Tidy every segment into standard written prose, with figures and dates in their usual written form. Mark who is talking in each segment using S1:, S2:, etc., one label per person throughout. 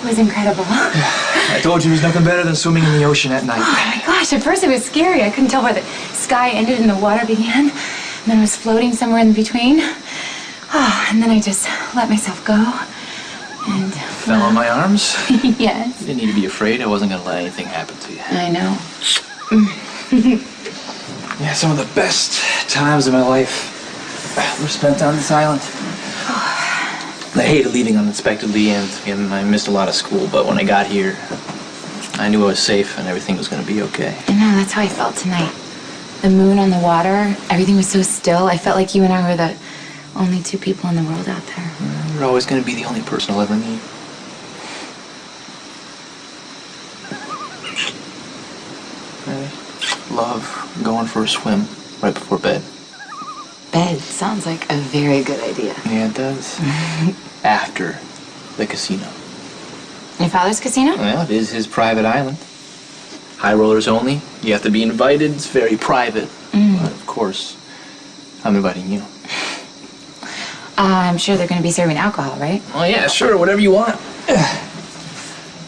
S1: It was incredible.
S2: I told you there's nothing better than swimming in the ocean at night.
S1: Oh my gosh, at first it was scary. I couldn't tell where the sky ended and the water began. And then I was floating somewhere in between. Oh, and then I just let myself go. And...
S2: Fell in my arms?
S1: Yes.
S2: You didn't need to be afraid. I wasn't going to let anything happen to you.
S1: I know.
S2: Yeah, some of the best times of my life were spent on this island. I hated leaving unexpectedly, and I missed a lot of school, but when I got here, I knew I was safe and everything was going to be okay.
S1: I know, that's how I felt tonight. The moon on the water, everything was so still. I felt like you and I were the only two people in the world out there.
S2: You're always going to be the only person I'll ever meet. I love going for a swim right before bed.
S1: Bed sounds like a very good idea.
S2: Yeah, it does. After the casino.
S1: Your father's casino?
S2: Well, it is his private island. High rollers only. You have to be invited. It's very private. But of course, I'm inviting you.
S1: I'm sure they're going to be serving alcohol, right?
S2: Oh, yeah, sure. Whatever you want.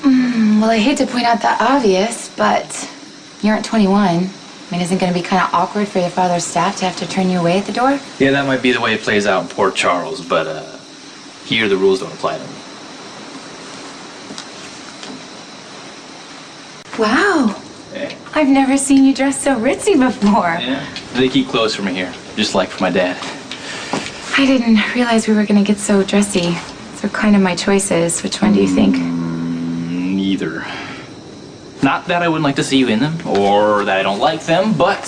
S1: Well, I hate to point out the obvious, but you aren't 21. I mean, isn't it going to be kind of awkward for your father's staff to have to turn you away at the door?
S2: Yeah, that might be the way it plays out in Port Charles, but here the rules don't apply to me.
S1: Wow.
S2: Hey.
S1: I've never seen you dressed so ritzy before.
S2: Yeah. They keep clothes from here, just like for my dad.
S1: I didn't realize we were going to get so dressy. They're kind of my choices. Which one do you think?
S2: Neither. Not that I wouldn't like to see you in them, or that I don't like them, but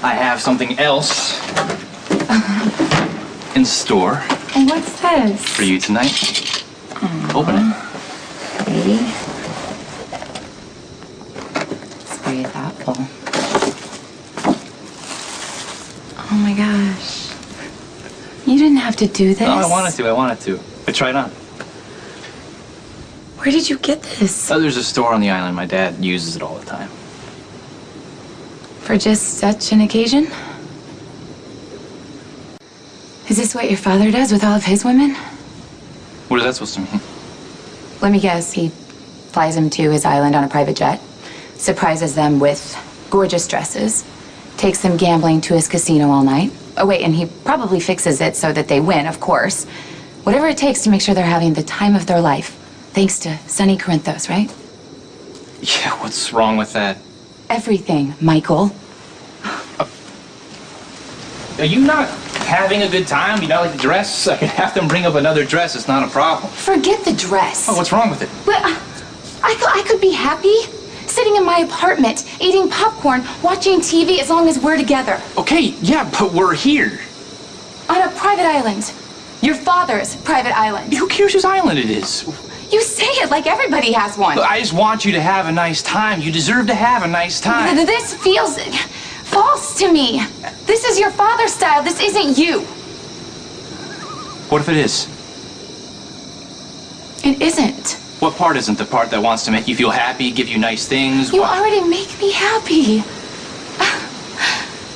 S2: I have something else in store.
S1: And what's this?
S2: For you tonight. Open it.
S1: Okay. It's very thoughtful. Oh my gosh. You didn't have to do this.
S2: No, I wanted to. I tried on.
S1: Where did you get this?
S2: Oh, there's a store on the island. My dad uses it all the time.
S1: For just such an occasion? Is this what your father does with all of his women?
S2: What is that supposed to mean?
S1: Let me guess, he flies them to his island on a private jet, surprises them with gorgeous dresses, takes them gambling to his casino all night. Oh wait, and he probably fixes it so that they win, of course. Whatever it takes to make sure they're having the time of their life. Thanks to Sonny Corinthos, right?
S2: Yeah, what's wrong with that?
S1: Everything, Michael.
S2: Are you not having a good time? You not like the dress? I could have them bring up another dress. It's not a problem.
S1: Forget the dress.
S2: Oh, what's wrong with it?
S1: But I thought I could be happy sitting in my apartment, eating popcorn, watching TV as long as we're together.
S2: Okay, yeah, but we're here.
S1: On a private island. Your father's private island.
S2: Who cares whose island it is?
S1: You say it like everybody has one.
S2: Look, I just want you to have a nice time. You deserve to have a nice time.
S1: This feels false to me. This is your father's style. This isn't you.
S2: What if it is?
S1: It isn't.
S2: What part isn't? The part that wants to make you feel happy, give you nice things?
S1: You already make me happy.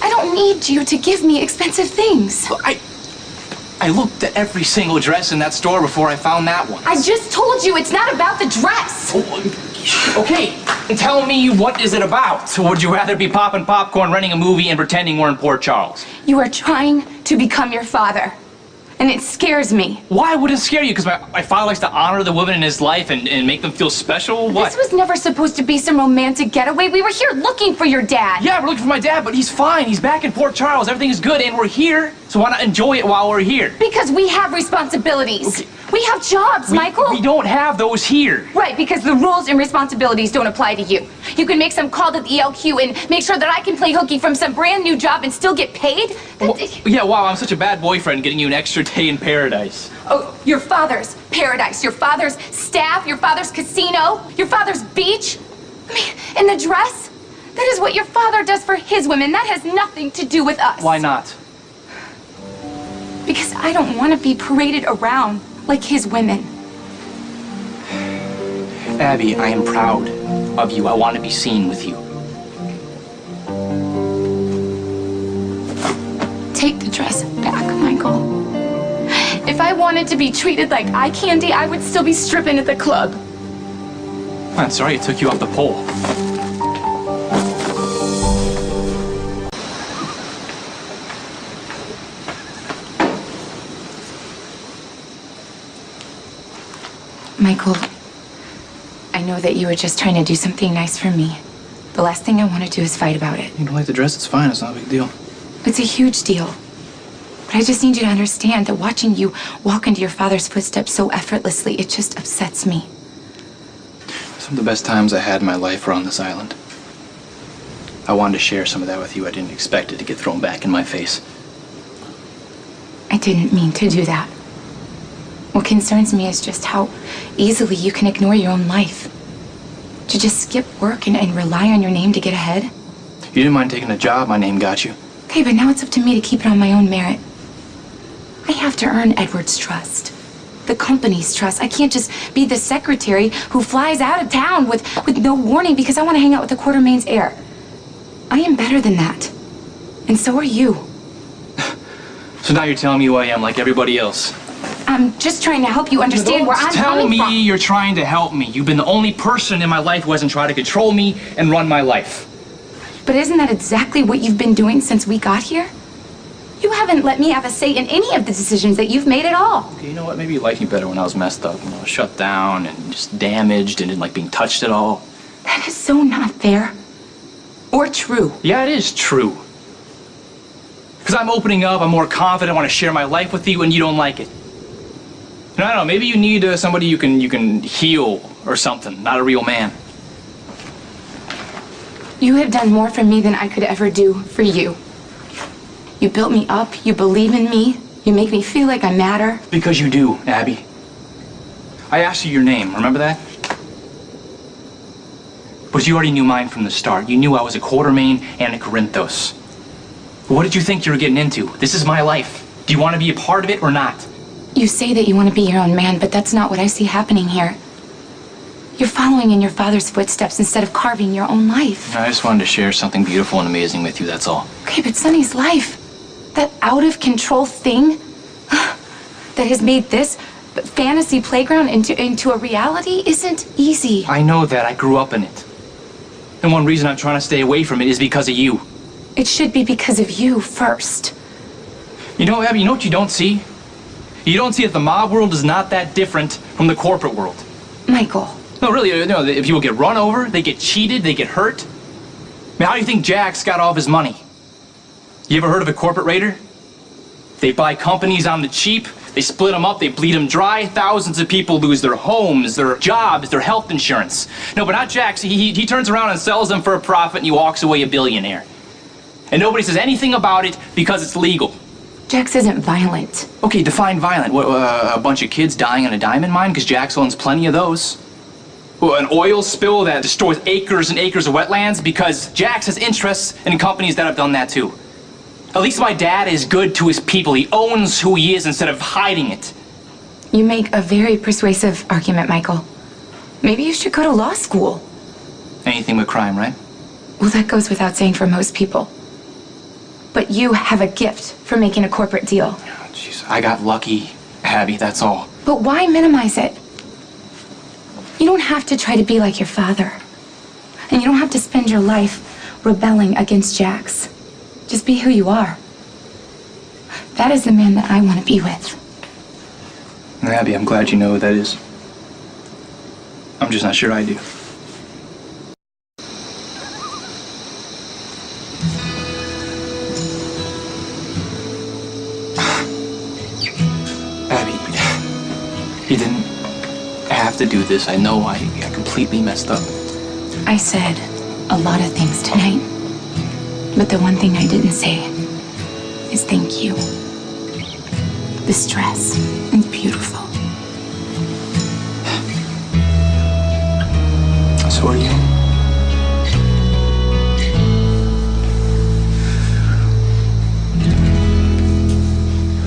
S1: I don't need you to give me expensive things.
S2: Look, I looked at every single dress in that store before I found that one.
S1: I just told you it's not about the dress.
S2: Okay, tell me, what is it about? Would you rather be popping popcorn, renting a movie, and pretending we're in Port Charles?
S1: You are trying to become your father, and it scares me.
S2: Why would it scare you? Because my father likes to honor the women in his life and make them feel special? What?
S1: This was never supposed to be some romantic getaway. We were here looking for your dad.
S2: Yeah, we're looking for my dad, but he's fine. He's back in Port Charles. Everything is good, and we're here. So why not enjoy it while we're here?
S1: Because we have responsibilities.
S2: Okay.
S1: We have jobs, Michael.
S2: We don't have those here.
S1: Right, because the rules and responsibilities don't apply to you. You can make some call to the ELQ and make sure that I can play hooky from some brand new job and still get paid?
S2: Yeah, wow, I'm such a bad boyfriend getting you an extra day in paradise.
S1: Oh, your father's paradise, your father's staff, your father's casino, your father's beach. I mean, and the dress? That is what your father does for his women. That has nothing to do with us.
S2: Why not?
S1: Because I don't want to be paraded around like his women.
S2: Abby, I am proud of you. I want to be seen with you.
S1: Take the dress back, Michael. If I want wanted to be treated like eye candy, I would still be stripping at the club.
S2: I'm sorry it took you off the pole.
S1: Michael, I know that you were just trying to do something nice for me. The last thing I want to do is fight about it.
S2: You don't like the dress? It's fine. It's not a big deal.
S1: It's a huge deal. But I just need you to understand that watching you walk into your father's footsteps so effortlessly, it just upsets me.
S2: Some of the best times I had in my life were on this island. I wanted to share some of that with you. I didn't expect it to get thrown back in my face.
S1: I didn't mean to do that. What concerns me is just how easily you can ignore your own life. To just skip work and rely on your name to get ahead.
S2: You didn't mind taking a job, my name got you.
S1: Okay, but now it's up to me to keep it on my own merit. I have to earn Edward's trust. The company's trust. I can't just be the secretary who flies out of town with no warning because I want to hang out with the Quartermain's heir. I am better than that. And so are you.
S2: So now you're telling me who I am like everybody else.
S1: I'm just trying to help you understand where I'm coming from.
S2: Tell me you're trying to help me. You've been the only person in my life who hasn't tried to control me and run my life.
S1: But isn't that exactly what you've been doing since we got here? You haven't let me have a say in any of the decisions that you've made at all.
S2: Okay, you know what? Maybe you liked me better when I was messed up, shut down and just damaged and didn't like being touched at all.
S1: That is so not fair. Or true.
S2: Yeah, it is true. Because I'm opening up, I'm more confident, I want to share my life with you, and you don't like it. And I don't know, maybe you need somebody you can heal or something, not a real man.
S1: You have done more for me than I could ever do for you. You built me up, you believe in me, you make me feel like I matter.
S2: Because you do, Abby. I asked you your name, remember that? But you already knew mine from the start. You knew I was a Quartermain and a Corinthos. But what did you think you were getting into? This is my life. Do you want to be a part of it or not?
S1: You say that you want to be your own man, but that's not what I see happening here. You're following in your father's footsteps instead of carving your own life.
S2: I just wanted to share something beautiful and amazing with you, that's all.
S1: Okay, but Sonny's life, that out-of-control thing that has made this fantasy playground into a reality isn't easy.
S2: I know that. I grew up in it. And one reason I'm trying to stay away from it is because of you.
S1: It should be because of you first.
S2: You know, Abby, you know what you don't see? You don't see that the mob world is not that different from the corporate world.
S1: Michael.
S2: No, really, you know, if people get run over, they get cheated, they get hurt. I mean, how do you think Jax got all of his money? You ever heard of a corporate raider? They buy companies on the cheap, they split them up, they bleed them dry. Thousands of people lose their homes, their jobs, their health insurance. No, but not Jax. He turns around and sells them for a profit and he walks away a billionaire. And nobody says anything about it because it's legal.
S1: Jax isn't violent.
S2: Okay, define violent. What, a bunch of kids dying in a diamond mine? Because Jax owns plenty of those. Well, an oil spill that destroys acres and acres of wetlands? Because Jax has interests in companies that have done that too. At least my dad is good to his people. He owns who he is instead of hiding it.
S1: You make a very persuasive argument, Michael. Maybe you should go to law school.
S2: Anything but crime, right?
S1: Well, that goes without saying for most people. But you have a gift for making a corporate deal.
S2: Oh, jeez, I got lucky, Abby, that's all.
S1: But why minimize it? You don't have to try to be like your father. And you don't have to spend your life rebelling against Jax. Just be who you are. That is the man that I want to be with.
S2: Abby, I'm glad you know who that is. I'm just not sure I do. Abby, you didn't have to do this. I know I completely messed up.
S1: I said a lot of things tonight. But the one thing I didn't say is thank you. This dress is beautiful.
S2: So are you.